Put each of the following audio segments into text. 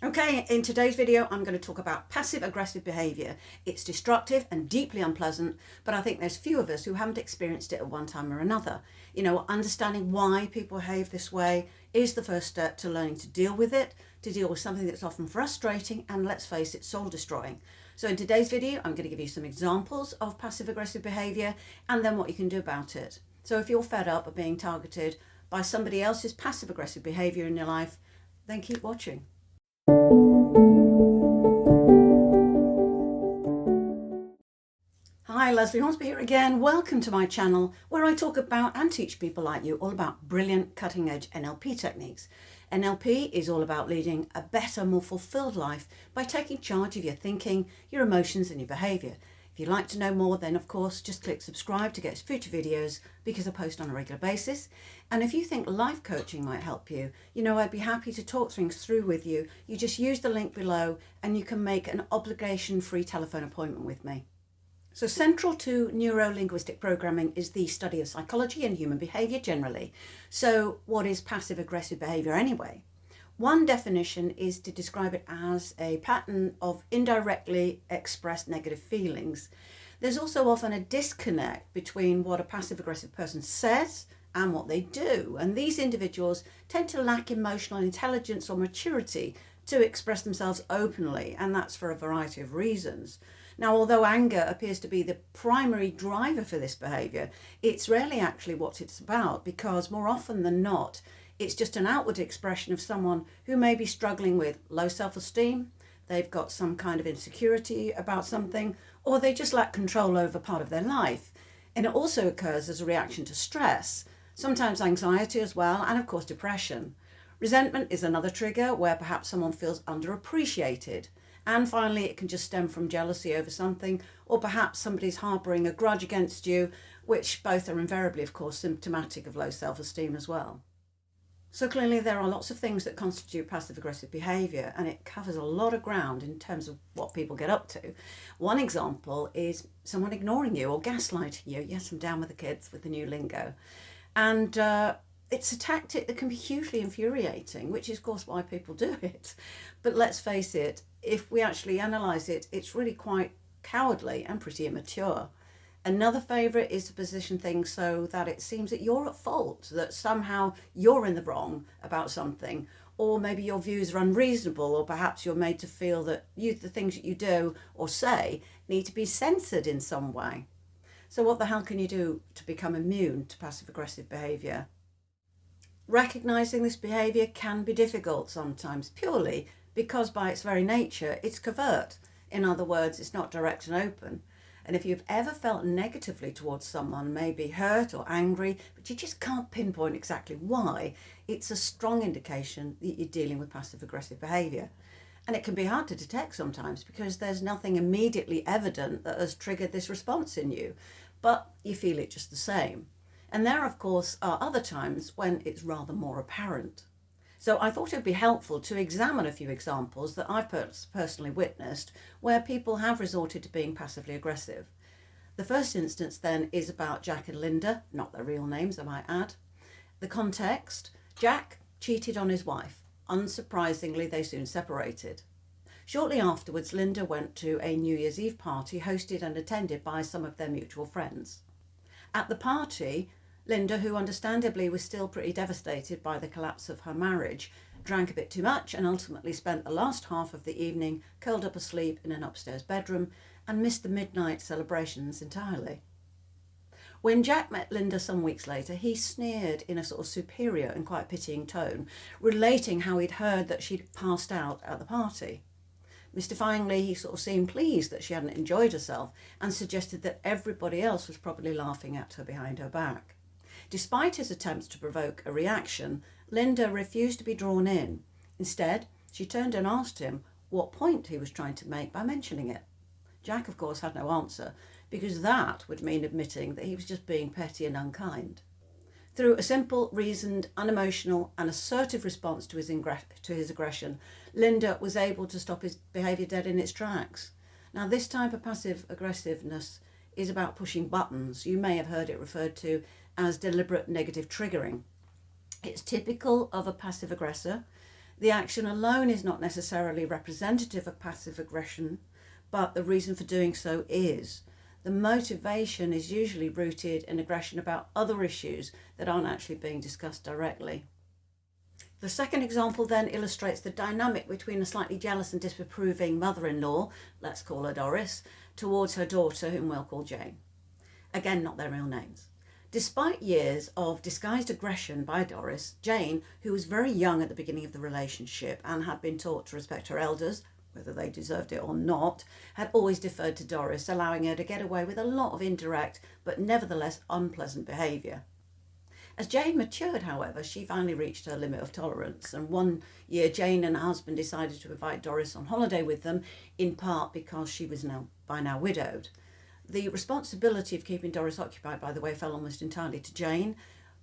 Okay, in today's video, I'm going to talk about passive-aggressive behaviour. It's destructive and deeply unpleasant, but I think there's few of us who haven't experienced it at one time or another. Understanding why people behave this way is the first step to learning to deal with it, to deal with something that's often frustrating and, let's face it, soul-destroying. So in today's video, I'm going to give you some examples of passive-aggressive behaviour and then what you can do about it. So if you're fed up of being targeted by somebody else's passive-aggressive behaviour in your life, then keep watching. Hi, Leslie Hornsby here again. Welcome to my channel where I talk about and teach people like you all about brilliant cutting-edge NLP techniques. NLP is all about leading a better, more fulfilled life by taking charge of your thinking, your emotions and your behaviour. If you'd like to know more, then of course just click subscribe to get future videos because I post on a regular basis. And if you think life coaching might help you, I'd be happy to talk things through with you. You just use the link below and you can make an obligation-free telephone appointment with me. So central to neuro-linguistic programming is the study of psychology and human behaviour generally. So what is passive-aggressive behaviour anyway? One definition is to describe it as a pattern of indirectly expressed negative feelings. There's also often a disconnect between what a passive-aggressive person says and what they do. And these individuals tend to lack emotional intelligence or maturity to express themselves openly, and that's for a variety of reasons. Now, although anger appears to be the primary driver for this behaviour, it's rarely actually what it's about, because more often than not, it's just an outward expression of someone who may be struggling with low self-esteem, they've got some kind of insecurity about something, or they just lack control over part of their life. And it also occurs as a reaction to stress, sometimes anxiety as well, and of course depression. Resentment is another trigger where perhaps someone feels underappreciated. And finally, it can just stem from jealousy over something, or perhaps somebody's harbouring a grudge against you, which both are invariably, of course, symptomatic of low self-esteem as well. So clearly there are lots of things that constitute passive-aggressive behaviour, and it covers a lot of ground in terms of what people get up to. One example is someone ignoring you or gaslighting you. Yes, I'm down with the kids with the new lingo. And it's a tactic that can be hugely infuriating, which is of course why people do it. But let's face it, if we actually analyse it, it's really quite cowardly and pretty immature. Another favourite is to position things so that it seems that you're at fault, that somehow you're in the wrong about something, or maybe your views are unreasonable, or perhaps you're made to feel that the things that you do or say need to be censored in some way. So what the hell can you do to become immune to passive-aggressive behaviour? Recognising this behaviour can be difficult sometimes, purely because by its very nature it's covert. In other words, it's not direct and open. And if you've ever felt negatively towards someone, maybe hurt or angry, but you just can't pinpoint exactly why, it's a strong indication that you're dealing with passive-aggressive behaviour. And it can be hard to detect sometimes because there's nothing immediately evident that has triggered this response in you, but you feel it just the same. And there, of course, are other times when it's rather more apparent. So I thought it would be helpful to examine a few examples that I've personally witnessed where people have resorted to being passively aggressive. The first instance then is about Jack and Linda, not their real names I might add. The context: Jack cheated on his wife. Unsurprisingly, they soon separated. Shortly afterwards, Linda went to a New Year's Eve party hosted and attended by some of their mutual friends. At the party, Linda, who understandably was still pretty devastated by the collapse of her marriage, drank a bit too much and ultimately spent the last half of the evening curled up asleep in an upstairs bedroom and missed the midnight celebrations entirely. When Jack met Linda some weeks later, he sneered in a sort of superior and quite pitying tone, relating how he'd heard that she'd passed out at the party. Mystifyingly, he sort of seemed pleased that she hadn't enjoyed herself and suggested that everybody else was probably laughing at her behind her back. Despite his attempts to provoke a reaction, Linda refused to be drawn in. Instead, she turned and asked him what point he was trying to make by mentioning it. Jack, of course, had no answer, because that would mean admitting that he was just being petty and unkind. Through a simple, reasoned, unemotional and assertive response to his aggression, Linda was able to stop his behaviour dead in its tracks. Now, this type of passive aggressiveness is about pushing buttons. You may have heard it referred to as deliberate negative triggering. It's typical of a passive aggressor. The action alone is not necessarily representative of passive aggression, but the reason for doing so is. The motivation is usually rooted in aggression about other issues that aren't actually being discussed directly. The second example then illustrates the dynamic between a slightly jealous and disapproving mother-in-law, let's call her Doris, towards her daughter, whom we'll call Jane. Again, not their real names. Despite years of disguised aggression by Doris, Jane, who was very young at the beginning of the relationship and had been taught to respect her elders, whether they deserved it or not, had always deferred to Doris, allowing her to get away with a lot of indirect but nevertheless unpleasant behaviour. As Jane matured, however, she finally reached her limit of tolerance, and one year Jane and her husband decided to invite Doris on holiday with them, in part because she was by now widowed. The responsibility of keeping Doris occupied, by the way, fell almost entirely to Jane.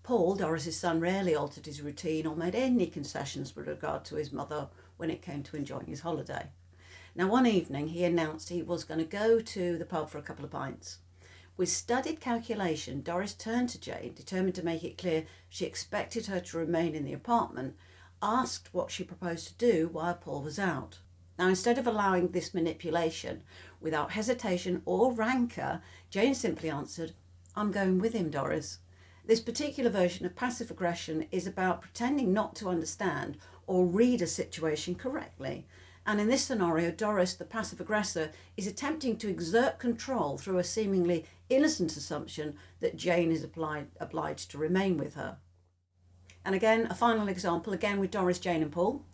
Paul, Doris's son, rarely altered his routine or made any concessions with regard to his mother when it came to enjoying his holiday. Now, one evening he announced he was going to go to the pub for a couple of pints. With studied calculation, Doris turned to Jane, determined to make it clear she expected her to remain in the apartment, asked what she proposed to do while Paul was out. Now, instead of allowing this manipulation, without hesitation or rancour, Jane simply answered, "I'm going with him, Doris." This particular version of passive aggression is about pretending not to understand or read a situation correctly. And in this scenario, Doris, the passive aggressor, is attempting to exert control through a seemingly innocent assumption that Jane is obliged to remain with her. And again, a final example, again with Doris, Jane and Paul.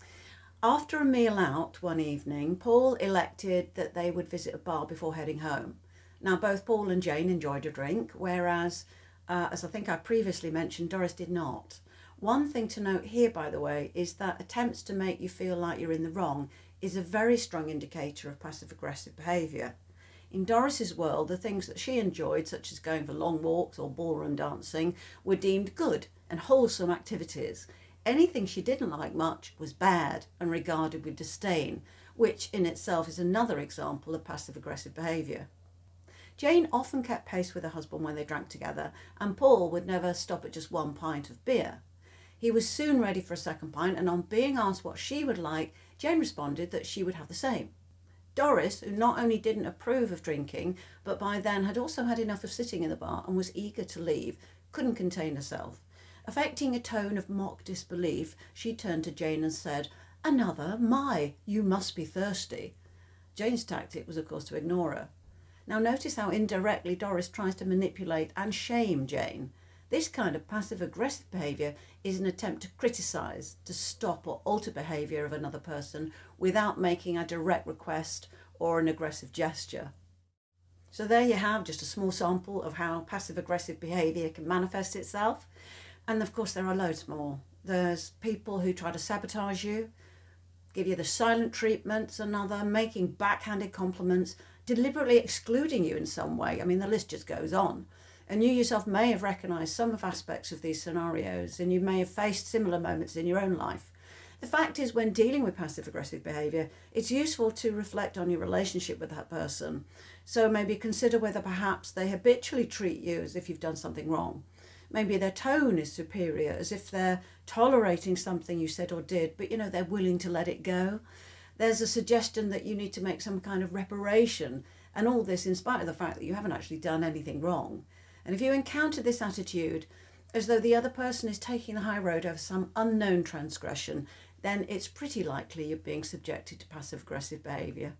After a meal out one evening, Paul elected that they would visit a bar before heading home. Now, both Paul and Jane enjoyed a drink, whereas, as I think I previously mentioned, Doris did not. One thing to note here, by the way, is that attempts to make you feel like you're in the wrong is a very strong indicator of passive-aggressive behaviour. In Doris's world, the things that she enjoyed, such as going for long walks or ballroom dancing, were deemed good and wholesome activities. Anything she didn't like much was bad and regarded with disdain, which in itself is another example of passive-aggressive behaviour. Jane often kept pace with her husband when they drank together, and Paul would never stop at just one pint of beer. He was soon ready for a second pint, and on being asked what she would like, Jane responded that she would have the same. Doris, who not only didn't approve of drinking, but by then had also had enough of sitting in the bar and was eager to leave, couldn't contain herself. Affecting a tone of mock disbelief, she turned to Jane and said, "Another? My, you must be thirsty." Jane's tactic was, of course, to ignore her. Now notice how indirectly Doris tries to manipulate and shame Jane. This kind of passive-aggressive behaviour is an attempt to criticise, to stop or alter behaviour of another person without making a direct request or an aggressive gesture. So there you have just a small sample of how passive-aggressive behaviour can manifest itself. And of course there are loads more. There's people who try to sabotage you, give you the silent treatment, another making backhanded compliments, deliberately excluding you in some way. I mean, the list just goes on. And you yourself may have recognised some of aspects of these scenarios, and you may have faced similar moments in your own life. The fact is, when dealing with passive-aggressive behaviour, it's useful to reflect on your relationship with that person. So maybe consider whether perhaps they habitually treat you as if you've done something wrong. Maybe their tone is superior, as if they're tolerating something you said or did, but they're willing to let it go. There's a suggestion that you need to make some kind of reparation, and all this in spite of the fact that you haven't actually done anything wrong. And if you encounter this attitude, as though the other person is taking the high road over some unknown transgression, then it's pretty likely you're being subjected to passive-aggressive behaviour.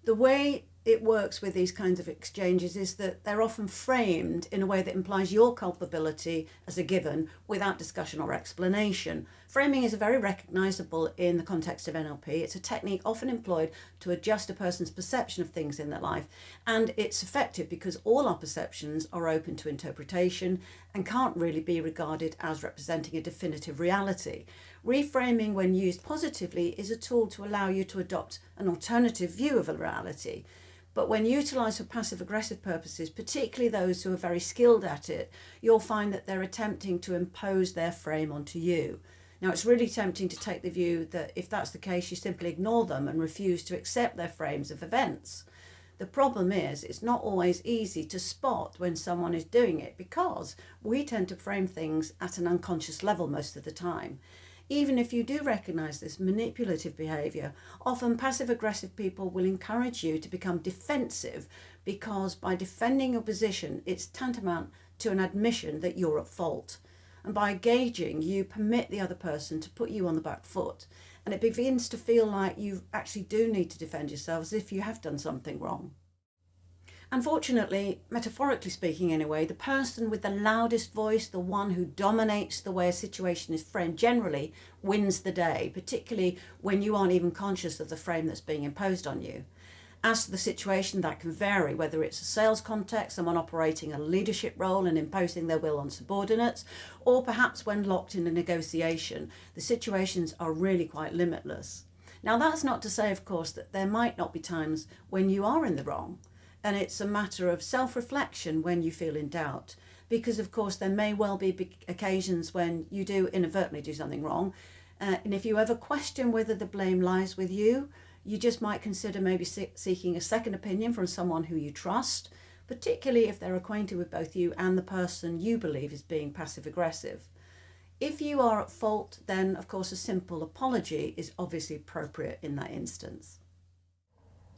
The way it works with these kinds of exchanges is that they're often framed in a way that implies your culpability as a given without discussion or explanation. Framing is very recognisable in the context of NLP. It's a technique often employed to adjust a person's perception of things in their life, and it's effective because all our perceptions are open to interpretation and can't really be regarded as representing a definitive reality. Reframing, when used positively, is a tool to allow you to adopt an alternative view of a reality. But when utilised for passive-aggressive purposes, particularly those who are very skilled at it, you'll find that they're attempting to impose their frame onto you. Now, it's really tempting to take the view that if that's the case, you simply ignore them and refuse to accept their frames of events. The problem is, it's not always easy to spot when someone is doing it because we tend to frame things at an unconscious level most of the time. Even if you do recognize this manipulative behavior, often passive-aggressive people will encourage you to become defensive because by defending your position, it's tantamount to an admission that you're at fault. And by engaging, you permit the other person to put you on the back foot. And it begins to feel like you actually do need to defend yourself as if you have done something wrong. Unfortunately, metaphorically speaking anyway, the person with the loudest voice, the one who dominates the way a situation is framed, generally wins the day, particularly when you aren't even conscious of the frame that's being imposed on you. As to the situation, that can vary, whether it's a sales context, someone operating a leadership role and imposing their will on subordinates, or perhaps when locked in a negotiation. The situations are really quite limitless. Now, that's not to say, of course, that there might not be times when you are in the wrong. And it's a matter of self-reflection when you feel in doubt, because of course there may well be occasions when you do inadvertently do something wrong, and if you ever question whether the blame lies with you, you just might consider maybe seeking a second opinion from someone who you trust, particularly if they're acquainted with both you and the person you believe is being passive-aggressive. If you are at fault, then of course a simple apology is obviously appropriate in that instance.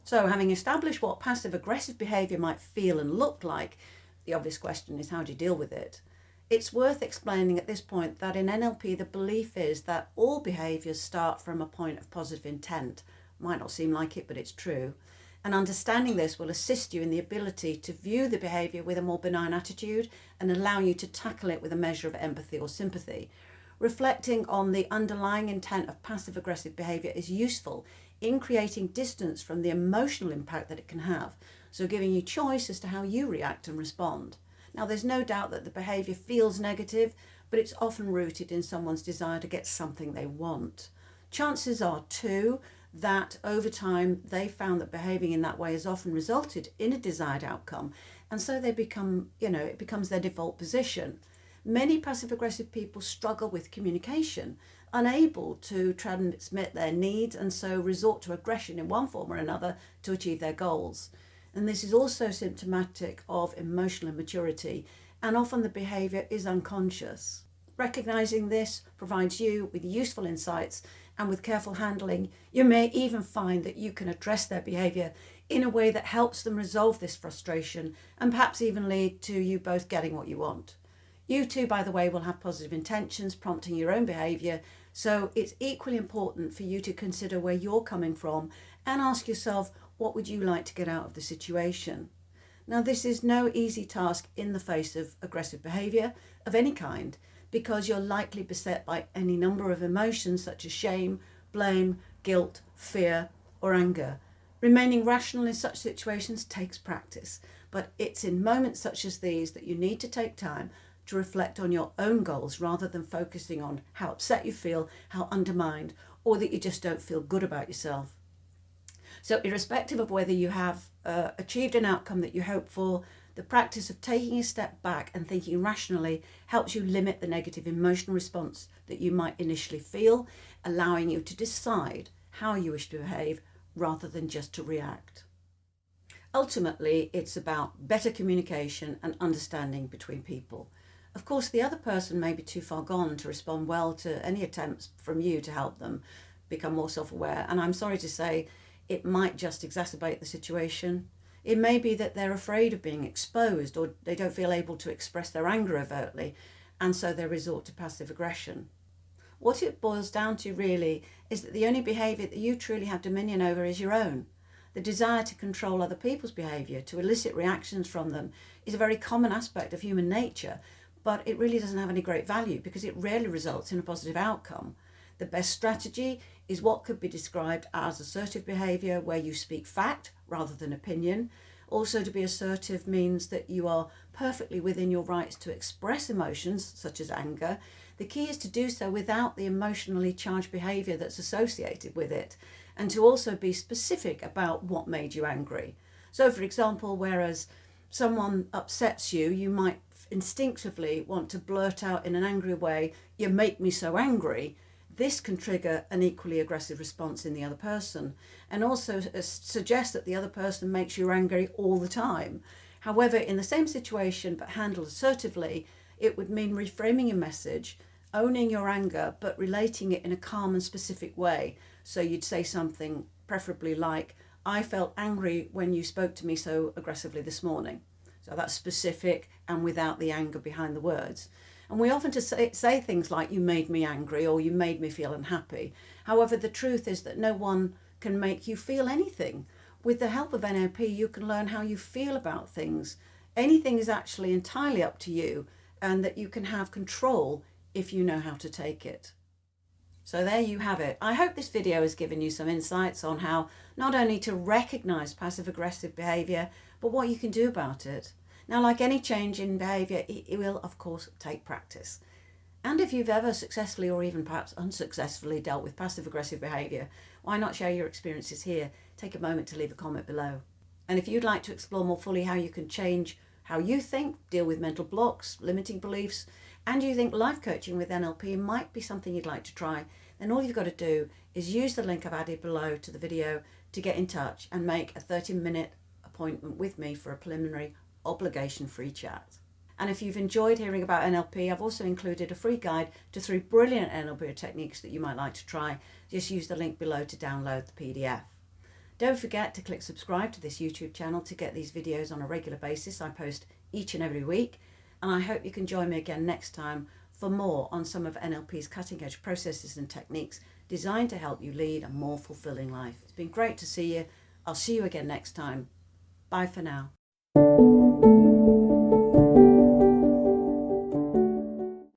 So, having established what passive-aggressive behaviour might feel and look like, the obvious question is how do you deal with it? It's worth explaining at this point that in NLP the belief is that all behaviours start from a point of positive intent. Might not seem like it, but it's true. And understanding this will assist you in the ability to view the behaviour with a more benign attitude and allow you to tackle it with a measure of empathy or sympathy. Reflecting on the underlying intent of passive-aggressive behaviour is useful in creating distance from the emotional impact that it can have, so giving you choice as to how you react and respond. Now, there's no doubt that the behaviour feels negative, but it's often rooted in someone's desire to get something they want. Chances are, too, that over time they found that behaving in that way has often resulted in a desired outcome, and so they become, it becomes their default position. Many passive-aggressive people struggle with communication, unable to transmit their needs, and so resort to aggression in one form or another to achieve their goals. And this is also symptomatic of emotional immaturity, and often the behaviour is unconscious. Recognising this provides you with useful insights, and with careful handling, you may even find that you can address their behaviour in a way that helps them resolve this frustration and perhaps even lead to you both getting what you want. You too, by the way, will have positive intentions prompting your own behaviour, so it's equally important for you to consider where you're coming from and ask yourself, what would you like to get out of the situation? Now, this is no easy task in the face of aggressive behaviour of any kind, because you're likely beset by any number of emotions such as shame, blame, guilt, fear, or anger. Remaining rational in such situations takes practice, but it's in moments such as these that you need to take time to reflect on your own goals rather than focusing on how upset you feel, how undermined, or that you just don't feel good about yourself. So irrespective of whether you have achieved an outcome that you hope for, the practice of taking a step back and thinking rationally helps you limit the negative emotional response that you might initially feel, allowing you to decide how you wish to behave rather than just to react. Ultimately, it's about better communication and understanding between people. Of course, the other person may be too far gone to respond well to any attempts from you to help them become more self-aware, and I'm sorry to say it might just exacerbate the situation. It may be that they're afraid of being exposed, or they don't feel able to express their anger overtly, and so they resort to passive aggression. What it boils down to really is that the only behaviour that you truly have dominion over is your own. The desire to control other people's behaviour, to elicit reactions from them, is a very common aspect of human nature, but it really doesn't have any great value because it rarely results in a positive outcome. The best strategy is what could be described as assertive behaviour, where you speak fact rather than opinion. Also, to be assertive means that you are perfectly within your rights to express emotions, such as anger. The key is to do so without the emotionally charged behaviour that's associated with it, and to also be specific about what made you angry. So, for example, whereas someone upsets you, you might instinctively want to blurt out in an angry way, "You make me so angry." This can trigger an equally aggressive response in the other person, and also suggest that the other person makes you angry all the time. However, in the same situation but handled assertively, it would mean reframing a message owning your anger, but relating it in a calm and specific way. So you'd say something preferably like, I felt angry when you spoke to me so aggressively this morning. So that's specific and without the anger behind the words. And we often just say things like, you made me angry, or you made me feel unhappy. However, the truth is that no one can make you feel anything. With the help of NLP, you can learn how you feel about things. Anything is actually entirely up to you, and that you can have control if you know how to take it. So there you have it. I hope this video has given you some insights on how not only to recognise passive-aggressive behaviour, but what you can do about it. Now, like any change in behaviour, it will, of course, take practice. And if you've ever successfully or even perhaps unsuccessfully dealt with passive-aggressive behaviour, why not share your experiences here? Take a moment to leave a comment below. And if you'd like to explore more fully how you can change how you think, deal with mental blocks, limiting beliefs, and you think life coaching with NLP might be something you'd like to try, then all you've got to do is use the link I've added below to the video to get in touch and make a 30-minute appointment with me for a preliminary obligation-free chat. And if you've enjoyed hearing about NLP, I've also included a free guide to 3 brilliant NLP techniques that you might like to try. Just use the link below to download the PDF. Don't forget to click subscribe to this YouTube channel to get these videos on a regular basis. I post each and every week, and I hope you can join me again next time for more on some of NLP's cutting-edge processes and techniques designed to help you lead a more fulfilling life. It's been great to see you. I'll see you again next time. Bye for now.